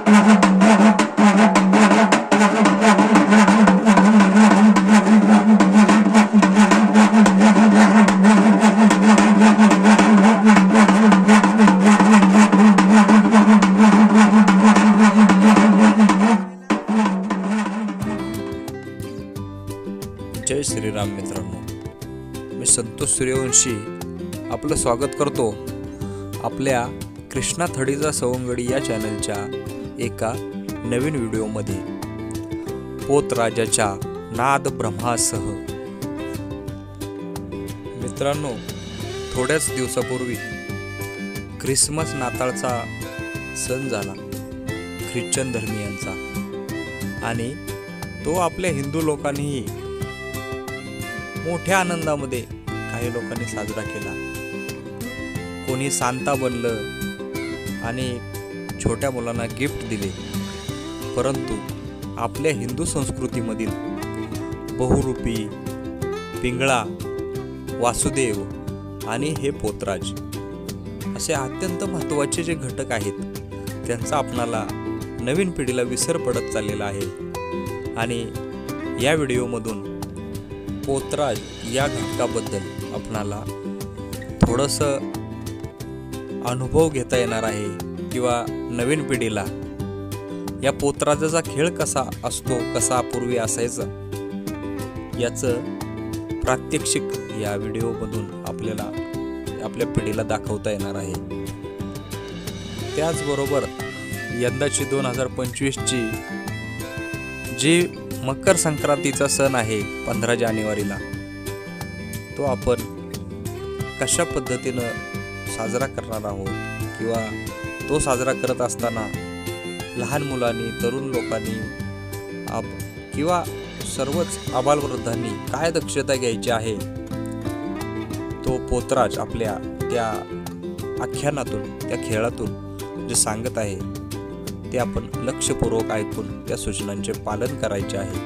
जय श्रीराम मित्रांनो, मी संतोष सूर्यवंशी आपलं स्वागत करतो आपल्या कृष्णा थडीचा सवंगडी या चॅनलच्या एका नवीन व्हिडिओमध्ये पोतराजाच्या नाद ब्रह्मासह। मित्रांनो, थोड्याच दिवसापूर्वी ख्रिसमस नाताळचा सण झाला ख्रिश्चन धर्मीयांचा, आणि तो आपल्या हिंदू लोकांनीही मोठ्या आनंदामध्ये काही लोकांनी साजरा केला। कोणी सांता बनलं आणि छोट्या मुलांना गिफ्ट दिले, परंतु आपल्या हिंदू संस्कृतीमधील बहुरूपी पिंगळा, वासुदेव आणि हे पोतराज असे अत्यंत महत्त्वाचे जे घटक आहेत, त्यांचा आपणाला नवीन पिढीला विसर पडत चाललेला आहे। आणि या व्हिडिओमधून पोतराज या घटकाबद्दल आपणाला थोडंसं अनुभव घेता येणार आहे, किंवा नवीन पिढीला या पोतराजाचा खेळ कसा असतो, कसा पूर्वी असायचा, याचं प्रात्यक्षिक या व्हिडिओमधून आपल्याला आपल्या पिढीला दाखवता येणार आहे। त्याचबरोबर यंदाची 2025ची जी मकर संक्रांतीचा सण आहे 15 जानेवारीला, तो आपण कशा पद्धतीनं साजरा करणार आहोत, किंवा तो साजरा करत असताना लहान मुलांनी, तरुण लोकांनी किंवा सर्वच आबालवृद्धांनी काय दक्षता घ्यायची आहे, तो पोतराज आपल्या त्या आख्यानातून, त्या खेळातून जे सांगत आहे ते आपण लक्षपूर्वक ऐकून त्या सूचनांचे पालन करायचे आहे।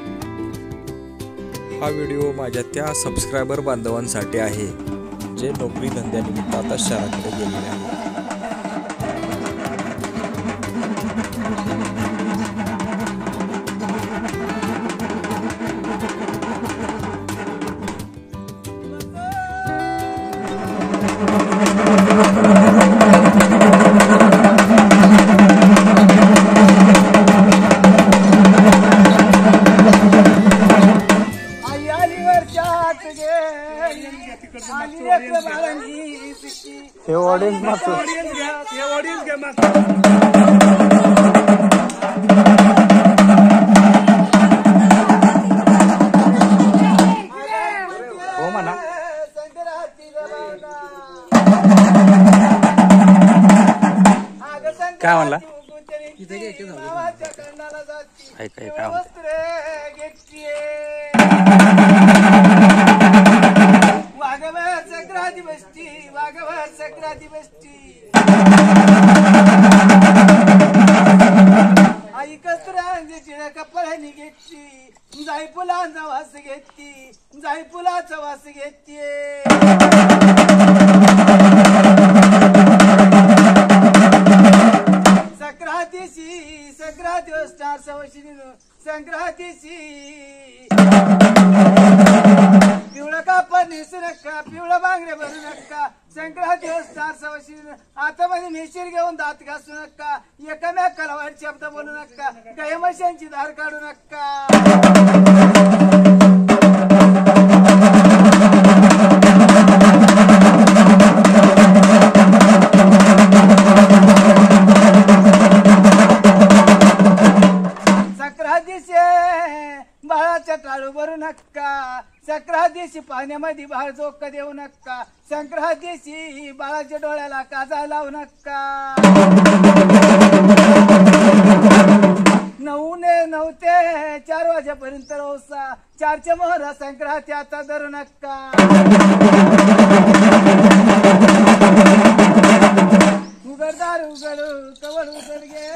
हा व्हिडिओ माझ्या त्या सबस्क्रायबर बांधवांसाठी आहे जे नोकरी धंद्यानिमित्त आता शहराकडे गेलेले आहेत। हे ऑडियन्स मागतो, हो म्हणा। काय म्हणला? ऐका काय वाघवर सक्राती बसती आई कस्तुरांची कपड्यानी घेतली, जाई फुलांचा वास घेतली, जाई फुलाचा वास घेतली। संक्रांतीची संक्रांती स्टार सवशी संक्रांतीची पिवळं कापड नेसू नका, पिवळं बांगडे भरू नका, संक्रांती स्टार सवशी हातामध्ये मिशीर घेऊन दात घासू नका, एकमेकाला वाईट शब्द बोलू नका, गाय म्हशींची धार काढू नका। बाळाच्या टाळू भरू नका, संक्रांतीची पाण्यामध्ये बाळ झोक देऊ नका, संक्रांतीची बाळाच्या डोळ्याला काजा लावू नका। 9 ते 4 वाजेपर्यंत रोसा, 4च्या मोहरा संक्रांती आता धरू नका। उघडदार उघड कवळ उघड गे,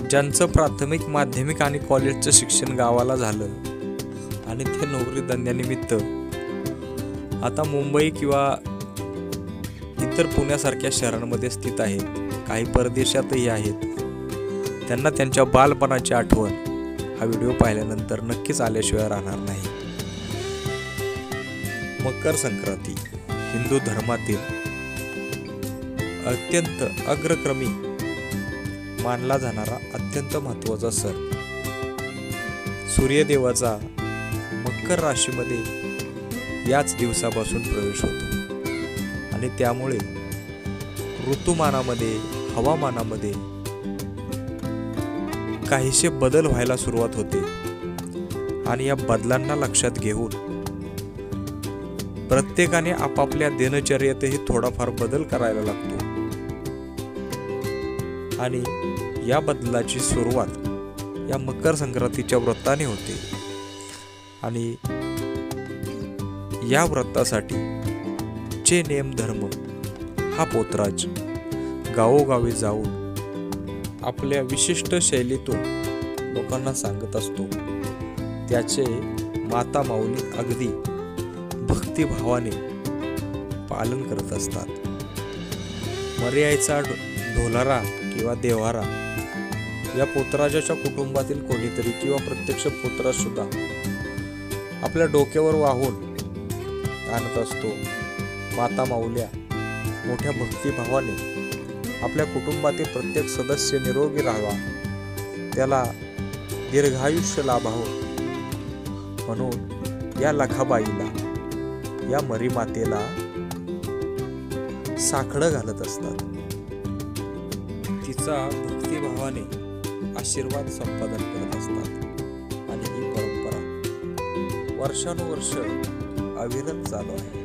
ज्यांचं प्राथमिक माध्यमिक आणि कॉलेजचं शिक्षण गावाला झालं आणि ते नोकरी धंद्यानिमित्त आता मुंबई किंवा इतर पुण्यासारख्या शहरांमध्ये स्थित आहेत, काही परदेशातही आहेत, त्यांना त्यांच्या बालपणाची आठवण हा व्हिडिओ पाहिल्यानंतर नक्कीच आल्याशिवाय राहणार नाही. मकर संक्रांती हिंदू धर्मातील अत्यंत अग्रक्रमी मानला जाणारा अत्यंत महत्त्वाचा सण. सूर्यदेवाचा मकर राशीमध्ये याच दिवसापासून प्रवेश होतो आणि त्यामुळे ऋतुमानामध्ये, हवामानामध्ये काहीसे बदल व्हायला सुरुवात होते आणि या बदलांना लक्षात घेऊन प्रत्येकाने आपापल्या दिनचर्येतही थोडाफार बदल करायला लागतो आणि या बदलाची सुरुवात या मकर संक्रांतीच्या व्रताने होते आणि या व्रतासाठी जे नेम धर्म हा पोतराज गावोगावी जाऊन आपल्या विशिष्ट शैलीतून लोकांना सांगत असतो, त्याचे माता माऊली अगदी भक्तिभावाने पालन करत असतात. मर्यायचा ढोलारा किंवा देवारा या पोतराजाच्या कुटुंबातील कोणीतरी किंवा प्रत्यक्ष पोतराज सुद्धा आपल्या डोक्यावर वाहून आणत असतो. माता माऊल्या मोठ्या भक्तिभावाने आपल्या कुटुंबातील प्रत्येक सदस्य निरोगी राहावा, त्याला दीर्घायुष्य लाभावं म्हणून या लखाबाईला, या मरी मातेला साकडं घालत असतात. तिचा भक्तिभावाने आशीर्वाद संपादन करत असतात आणि ही परंपरा वर्षानुवर्ष अविरत चालू आहे.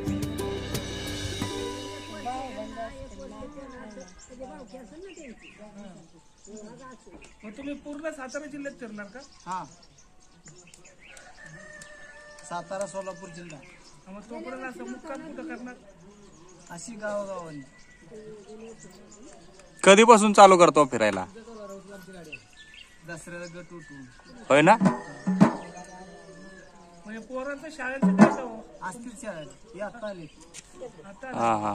तुम्ही पूर्ण सातारा जिल्ह्यात फिरणार का? हा, सातारा सोलापूर जिल्हा. मग तोपर्यंत असं मुक्काम कुठं करणार? अशी गावोगावांनी. कधीपासून चालू करतो फिरायला? दसऱ्याला गट उठून. होय ना? म्हणजे पोरांचं शाळेचं काय असतील शाळेत, हे आता आले. हा हा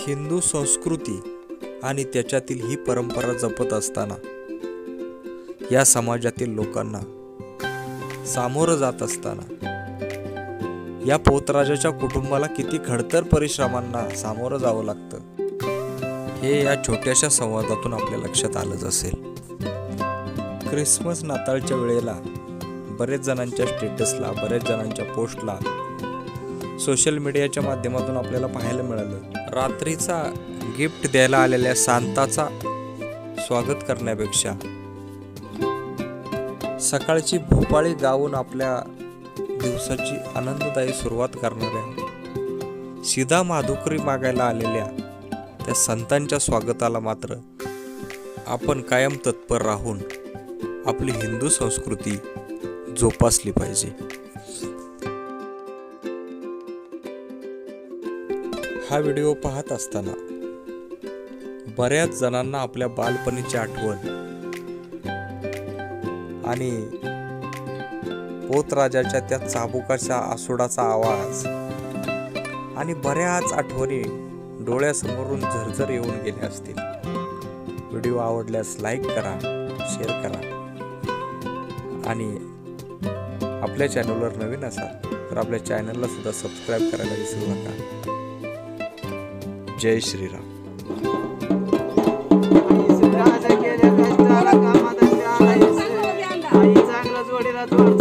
हिंदू संस्कृती आणि त्याच्यातील ही परंपरा जपत असताना या समाजातील लोकांना सामोरं जात असताना या पोतराजाच्या कुटुंबाला किती खडतर परिश्रमांना सामोरं जावं लागतं हे या छोट्याशा संवादातून आपल्या लक्षात आलंच असेल. क्रिसमस नाताळच्या वेळेला बरेच जणांच्या स्टेटसला, बरेच जणांच्या पोस्टला सोशल मीडियाच्या माध्यमातून आपल्याला पाहायला मिळालं, रात्रीचा गिफ्ट द्यायला आलेल्या सांताचा स्वागत करण्यापेक्षा सकाळची भोपाळी गाऊन आपल्या दिवसाची आनंददायी सुरुवात करणाऱ्या सीधा माधुकरी मागायला आलेल्या त्या संतांच्या स्वागताला मात्र आपण कायम तत्पर राहून आपली हिंदू संस्कृती जोपासली पाहिजे. हा व्हिडिओ पाहत असताना बऱ्याच जणांना आपल्या बालपणीची आठवण आणि पोतराजाच्या त्या चाबुकाच्या आसुडाचा आवाज आणि बऱ्याच आठवणी डोळ्यासमोरून झरझर येऊन गेल्या असतील. व्हिडिओ आवडल्यास लाईक करा, शेअर करा आणि आपल्या चॅनलवर नवीन असाल तर आपल्या चॅनलला सुद्धा सबस्क्राईब करायला विसरू नका. जय श्रीराम. आई चांगला जोडीला जोड